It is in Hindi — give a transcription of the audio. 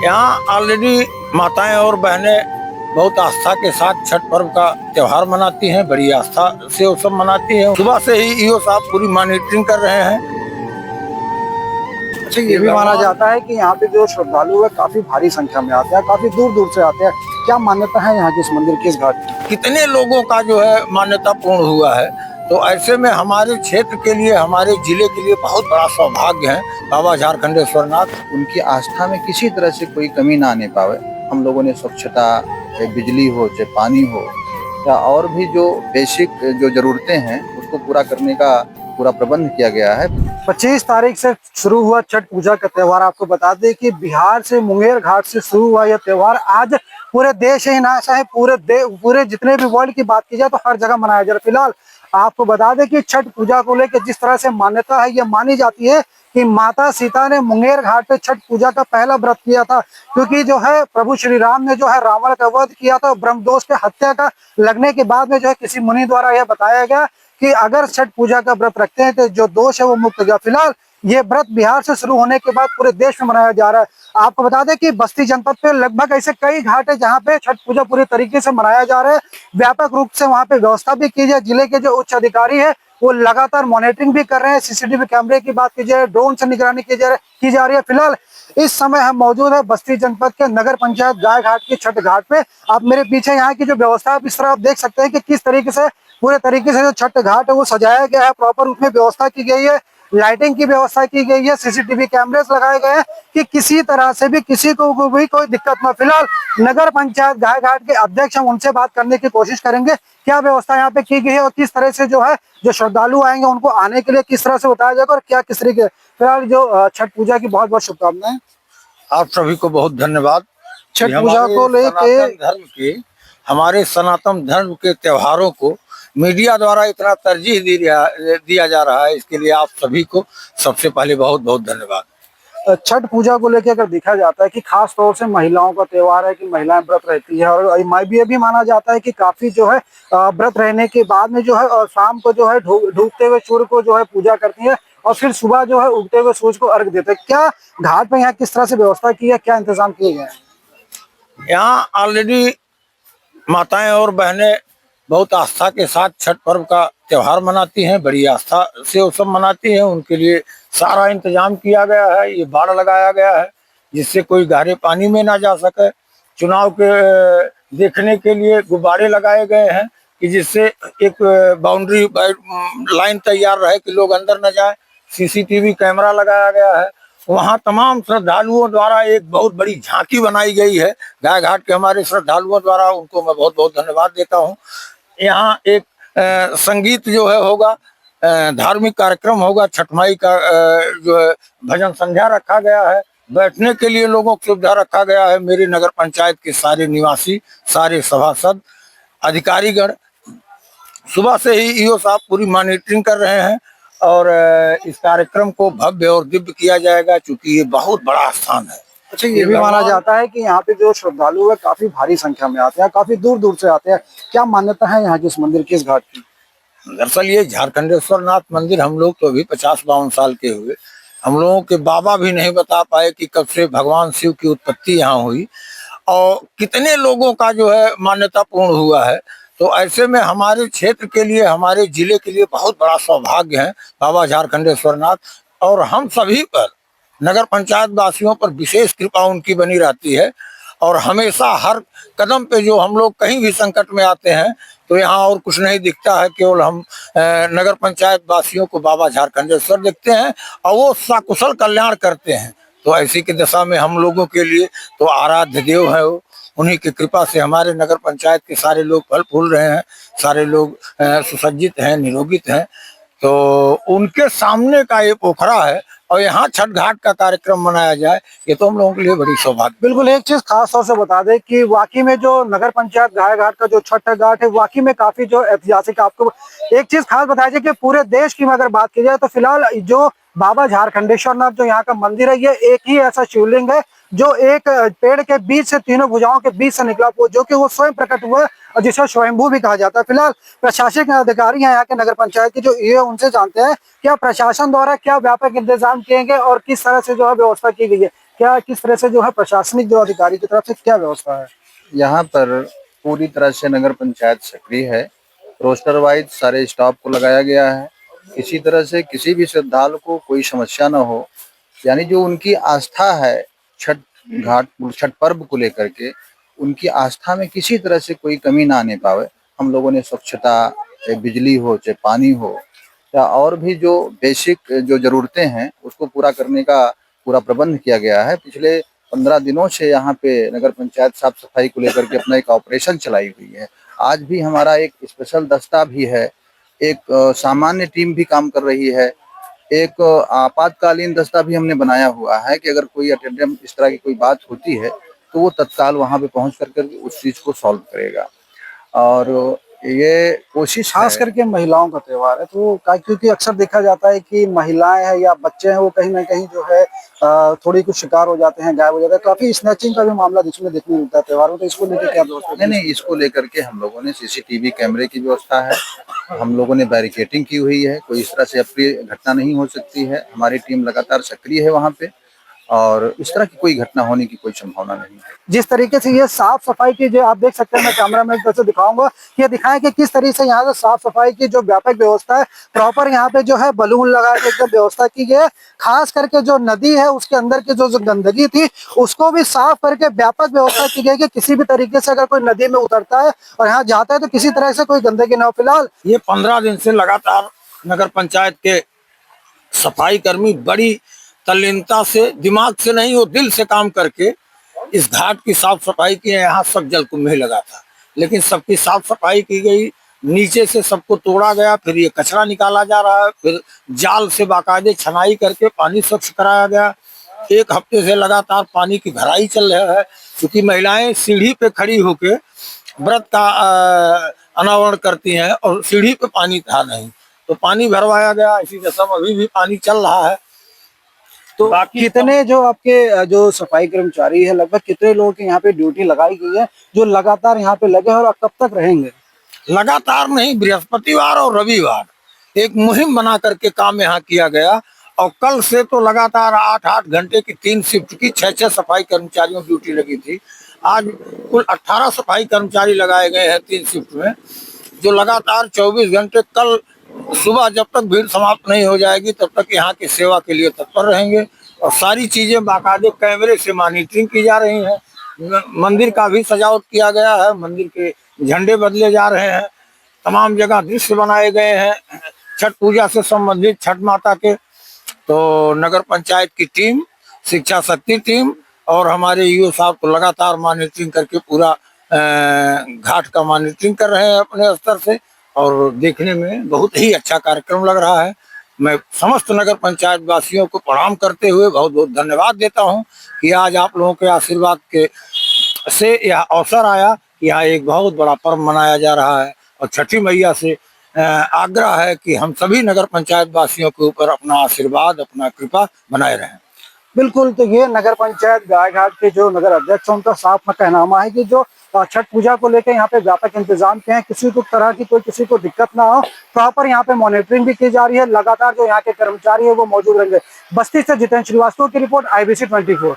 यहाँ ऑलरेडी माताएं और बहनें बहुत आस्था के साथ छठ पर्व का त्योहार मनाती हैं, बड़ी आस्था से वो सब मनाती हैं। सुबह से ही ईओ साहब पूरी मॉनिटरिंग कर रहे हैं। अच्छा, ये भी माना जाता है कि यहाँ पे जो श्रद्धालु है काफी भारी संख्या में आते हैं, काफी दूर दूर से आते हैं। क्या मान्यता है यहाँ के इस मंदिर की, इस घाट की? कितने लोगों का जो है मान्यता पूर्ण हुआ है, तो ऐसे में हमारे क्षेत्र के लिए, हमारे जिले के लिए बहुत बड़ा सौभाग्य है। बाबा झारखंडेश्वर नाथ, उनकी आस्था में किसी तरह से कोई कमी ना आने पावे। हम लोगों ने स्वच्छता, चाहे बिजली हो, चाहे पानी हो, या और भी जो बेसिक जो जरूरतें हैं उसको पूरा करने का पूरा प्रबंध किया गया है। 25 तारीख से शुरू हुआ छठ पूजा का त्यौहार। आपको बता दें कि बिहार से मुंगेर घाट से शुरू हुआ यह त्यौहार आज पूरे देश ही ना चाहे पूरे जितने भी वर्ल्ड की बात की जाए तो हर जगह मनाया जा रहा है। फिलहाल आपको बता दें कि छठ पूजा को लेकर जिस तरह से मान्यता है, यह मानी जाती है कि माता सीता ने मुंगेर घाट पे छठ पूजा का पहला व्रत किया था, क्योंकि जो है प्रभु श्री राम ने जो है रावण का वध किया था। ब्रह्मदोष के हत्या का लगने के बाद में जो है किसी मुनि द्वारा यह बताया गया कि अगर छठ पूजा का व्रत रखते हैं तो जो दोष है वो मुक्त हो गया। फिलहाल ये व्रत बिहार से शुरू होने के बाद पूरे देश में मनाया जा रहा है। आपको बता दें कि बस्ती जनपद पे लगभग ऐसे कई घाट है जहाँ पे छठ पूजा पूरी तरीके से मनाया जा रहा है। व्यापक रूप से वहाँ पे व्यवस्था भी की जाए। जिले के जो उच्च अधिकारी है वो लगातार मॉनिटरिंग भी कर रहे हैं। सीसीटीवी कैमरे की बात की जाए, ड्रोन से निगरानी की जा रही है। फिलहाल इस समय हम मौजूद है बस्ती जनपद के नगर पंचायत गाय घाट की छठ घाट पे। आप मेरे पीछे यहाँ की जो व्यवस्था है इस तरह आप देख सकते हैं कि किस तरीके से पूरे तरीके से जो छठ घाट है वो सजाया गया है। प्रॉपर उसमें व्यवस्था की गई है, लाइटिंग की व्यवस्था की गई है, सीसीटीवी कैमरेस लगाए गए हैं कि किसी तरह से भी किसी को भी कोई दिक्कत ना। फिलहाल नगर पंचायत गाय घाट के अध्यक्ष, हम उनसे बात करने की कोशिश करेंगे क्या व्यवस्था यहाँ पे की गई है और किस तरह से जो है जो श्रद्धालु आएंगे उनको आने के लिए किस तरह से बताया जाएगा और क्या किस तरीके। फिलहाल जो छठ पूजा की बहुत बहुत शुभकामनाएं। आप सभी को बहुत धन्यवाद। छठ पूजा को लेके हमारे सनातन धर्म के त्योहारों को मीडिया द्वारा इतना तरजीह दिया जा रहा है, इसके लिए आप सभी को सबसे पहले बहुत बहुत धन्यवाद। छठ पूजा को लेकर अगर देखा जाता है कि खास तौर से महिलाओं का त्योहार है कि महिलाएं व्रत रहती है, और ये भी माना जाता है कि काफी जो है व्रत रहने के बाद में जो है और शाम को जो है डूबते हुए सूर्य को जो है पूजा करती है और फिर सुबह जो है उगते हुए सूरज को अर्घ देते हैं। क्या घाट पे यहाँ किस तरह से व्यवस्था की है, क्या इंतजाम किए गए हैं? यहाँ ऑलरेडी माताएं और बहनें बहुत आस्था के साथ छठ पर्व का त्योहार मनाती हैं, बड़ी आस्था से वो सब मनाती हैं। उनके लिए सारा इंतजाम किया गया है। ये बाड़ लगाया गया है जिससे कोई गहरे पानी में ना जा सके। चुनाव के देखने के लिए गुब्बारे लगाए गए हैं कि जिससे एक बाउंड्री लाइन तैयार रहे कि लोग अंदर न जाए। सीसीटीवी कैमरा लगाया गया है। वहाँ तमाम श्रद्धालुओं द्वारा एक बहुत बड़ी झांकी बनाई गई है गाय घाट के हमारे श्रद्धालुओं द्वारा, उनको मैं बहुत बहुत धन्यवाद देता हूँ। यहाँ एक संगीत जो है होगा, धार्मिक कार्यक्रम होगा, छठ माई का जो है भजन संध्या रखा गया है। बैठने के लिए लोगों को सुविधा रखा गया है। मेरे नगर पंचायत के सारे निवासी, सारे सभासद, अधिकारीगण सुबह से ही ईओ साहब पूरी मॉनिटरिंग कर रहे हैं और इस कार्यक्रम को भव्य और दिव्य किया जाएगा, क्योंकि ये बहुत बड़ा स्थान है। अच्छा, ये भी माना जाता है कि यहाँ पे जो श्रद्धालु है काफी भारी संख्या में आते हैं, काफी दूर दूर से आते हैं। क्या मान्यता है यहाँ की इस मंदिर की, इस घाट की? दरअसल ये झारखंडेश्वर नाथ मंदिर हम लोग तो अभी 50-52 साल के हुए, हम लोगों के बाबा भी नहीं बता पाए कि कब से भगवान शिव की उत्पत्ति यहाँ हुई और कितने लोगों का जो है मान्यता पूर्ण हुआ है। तो ऐसे में हमारे क्षेत्र के लिए, हमारे जिले के लिए बहुत बड़ा सौभाग्य है बाबा झारखंडेश्वर नाथ। और हम सभी पर, नगर पंचायत वासियों पर विशेष कृपा उनकी बनी रहती है और हमेशा हर कदम पे जो हम लोग कहीं भी संकट में आते हैं तो यहाँ और कुछ नहीं दिखता है, केवल हम नगर पंचायत वासियों को बाबा झारखंडेश्वर देखते हैं और वो सकुशल कल्याण करते हैं। तो ऐसी की दशा में हम लोगों के लिए तो आराध्य देव है वो। उन्हीं की कृपा से हमारे नगर पंचायत के सारे लोग फल फूल रहे हैं, सारे लोग सुसज्जित हैं, निरोगित हैं। तो उनके सामने का ये पोखरा है और यहाँ छठ घाट का कार्यक्रम मनाया जाए, ये तो हम लोगों के लिए बड़ी सौभाग्य। बिल्कुल, एक चीज खास तौर से बता दें कि वाकई में जो नगर पंचायत गाय घाट का जो छठ घाट है वाकई में काफी जो ऐतिहासिक। आपको एक चीज खास बताया जाए कि पूरे देश की अगर बात की जाए तो फिलहाल जो बाबा झारखंडेश्वर नाथ जो यहाँ का मंदिर है, ये एक ही ऐसा शिवलिंग है जो एक पेड़ के बीच से, तीनों भुजाओं के बीच से निकला, जो कि वो स्वयं प्रकट हुआ और जिसे स्वयंभू भी कहा जाता है। फिलहाल प्रशासनिक अधिकारी हैं यहाँ के नगर पंचायत के जो ईओ, उनसे जानते हैं क्या प्रशासन द्वारा क्या व्यापक इंतजाम किए गए और किस तरह से जो है व्यवस्था की गई है। क्या किस तरह से जो है प्रशासनिक जो अधिकारी की तरफ से क्या व्यवस्था है? यहाँ पर पूरी तरह से नगर पंचायत सक्रिय है। रोस्टर वाइज सारे स्टाफ को लगाया गया है। किसी तरह से किसी भी श्रद्धालु को कोई समस्या ना हो, यानी जो उनकी आस्था है छठ घाट छठ पर्व को लेकर के, उनकी आस्था में किसी तरह से कोई कमी ना आने पावे। हम लोगों ने स्वच्छता, चाहे बिजली हो, चाहे पानी हो, या और भी जो बेसिक जो ज़रूरतें हैं उसको पूरा करने का पूरा प्रबंध किया गया है। पिछले 15 दिनों से यहाँ पे नगर पंचायत साफ सफाई को लेकर के अपना एक ऑपरेशन चलाई हुई है। आज भी हमारा एक स्पेशल दस्ता भी है, एक सामान्य टीम भी काम कर रही है, एक आपातकालीन दस्ता भी हमने बनाया हुआ है कि अगर कोई अटेंडेंट इस तरह की कोई बात होती है तो वो तत्काल वहाँ पे पहुँच कर उस चीज़ को सॉल्व करेगा। और ये कोशिश खास है। करके महिलाओं का त्योहार है तो क्योंकि अक्सर देखा जाता है कि महिलाएं हैं या बच्चे हैं वो कहीं ना कहीं जो है थोड़ी कुछ शिकार हो जाते हैं, गायब हो जाते हैं। काफी स्नैचिंग का भी मामला इसमें देखने मिलता है त्योहारों, तो इसको लेकर क्या व्यवस्था नहीं नहीं, इसको लेकर के हम लोगों ने सीसीटीवी कैमरे की व्यवस्था है, हम लोगों ने बैरिकेटिंग की हुई है। कोई इस तरह से अप्रिय घटना नहीं हो सकती है। हमारी टीम लगातार सक्रिय है वहाँ पे, और इस तरह की कोई घटना होने की कोई संभावना नहीं है। जिस तरीके से ये साफ सफाई की जो आप देख सकते हैं, मैं कैमरा में एक तरह से दिखाऊंगा, ये दिखाएं कि किस तरीके से यहाँ से साफ सफाई की जो व्यापक व्यवस्था है, प्रॉपर यहाँ पे जो है बलून लगा के एकदम व्यवस्था की गई है। खास करके जो नदी है उसके अंदर की जो गंदगी थी उसको भी साफ करके व्यापक व्यवस्था की गई कि किसी भी तरीके से अगर कोई नदी में उतरता है और यहाँ जाता है तो किसी तरह से कोई गंदगी ना हो। फिलहाल ये 15 दिन से लगातार नगर पंचायत के सफाई कर्मी बड़ी तल्लीनता से, दिमाग से नहीं वो दिल से काम करके इस घाट की साफ सफाई की है। यहाँ सब जल कुंभ में लगा था, लेकिन सबकी साफ सफाई की गई, नीचे से सबको तोड़ा गया, फिर ये कचरा निकाला जा रहा है, फिर जाल से बाकायदे छनाई करके पानी स्वच्छ कराया गया। 1 हफ्ते से लगातार पानी की भराई चल रहा है, क्योंकि महिलाएं सीढ़ी पे खड़ी होके व्रत का अनावरण करती हैं और सीढ़ी पे पानी था नहीं, तो पानी भरवाया गया। इसी जैसा अभी भी पानी चल रहा है। तो बाकी कितने जो आपके जो सफाई कर्मचारी है, लगभग कितने लोगों की यहाँ पे ड्यूटी लगाई गई है जो लगातार यहाँ पे लगे हैं और कब तक रहेंगे? लगातार नहीं, बृहस्पतिवार और रविवार एक मुहिम बना करके काम यहाँ किया गया, और कल से तो लगातार 8-8 घंटे की 3 शिफ्ट की 6-6 सफाई कर्मचारियों की ड्यूटी लगी थी। आज कुल 18 सफाई कर्मचारी लगाए गए हैं 3 शिफ्ट में, जो लगातार 24 घंटे, कल सुबह जब तक भीड़ समाप्त नहीं हो जाएगी तब तक यहाँ की सेवा के लिए तत्पर रहेंगे। और सारी चीजें बाकायदे कैमरे से मॉनिटरिंग की जा रही हैं। मंदिर का भी सजावट किया गया है, मंदिर के झंडे बदले जा रहे हैं, तमाम जगह दृश्य बनाए गए हैं छठ पूजा से संबंधित, छठ माता के। तो नगर पंचायत की टीम, शिक्षा शक्ति टीम और हमारे ईओ साहब को लगातार मॉनिटरिंग करके पूरा घाट का मॉनिटरिंग कर रहे हैं अपने स्तर से, और देखने में बहुत ही अच्छा कार्यक्रम लग रहा है। मैं समस्त नगर पंचायत वासियों को प्रणाम करते हुए बहुत बहुत धन्यवाद देता हूं कि आज आप लोगों के आशीर्वाद के से यह अवसर आया कि यहाँ एक बहुत बड़ा पर्व मनाया जा रहा है। और छठी मैया से आग्रह है कि हम सभी नगर पंचायत वासियों के ऊपर अपना आशीर्वाद, अपना कृपा बनाए रहें। बिल्कुल, तो ये नगर पंचायत गायघाट के जो नगर अध्यक्ष हैं उनका साफ कहनामा है कि जो छठ पूजा को लेकर यहाँ पे व्यापक इंतजाम किए हैं, किसी को तरह की कोई किसी को दिक्कत ना हो। प्रॉपर यहाँ पे मॉनिटरिंग भी की जा रही है, लगातार जो यहाँ के कर्मचारी है वो मौजूद रहेंगे। बस्ती से जितेंद्र श्रीवास्तव की रिपोर्ट, IBC 24।